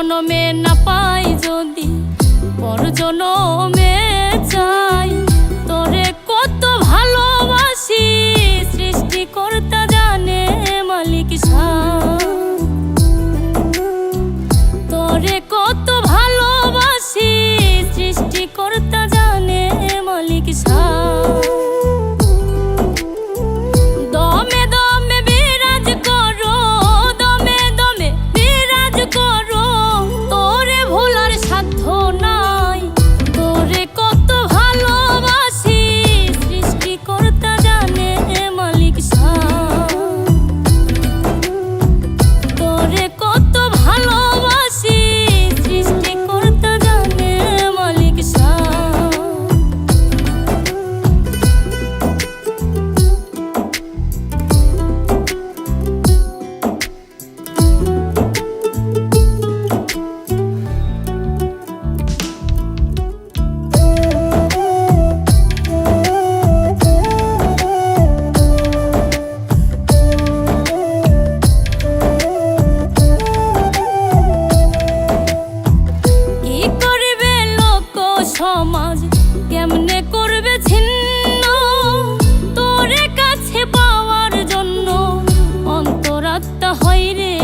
জনমে না পাই যদি পর জনমে চাই। তোরে কত ভালোবাসি সৃষ্টিকর্তা জানে মালিক সার। তোরে কত ভালোবাসি সৃষ্টিকর্তা জানে মালিক সার। দমে দমে বিরাজ করো, দমে দমে বিরাজ করো, তোরে ভোলার সাধ্য নাই। তোরে কত ভালোবাসি সৃষ্টিকর্তা জানে মালিক সার। তোরে কত ভালোবাসি সৃষ্টিকর্তা জানে মালিক সার। সমাজ কেমনে করবে ছিন্ন তোরে কাছে পাওয়ার জন্য অন্তরাত্মা হয় রে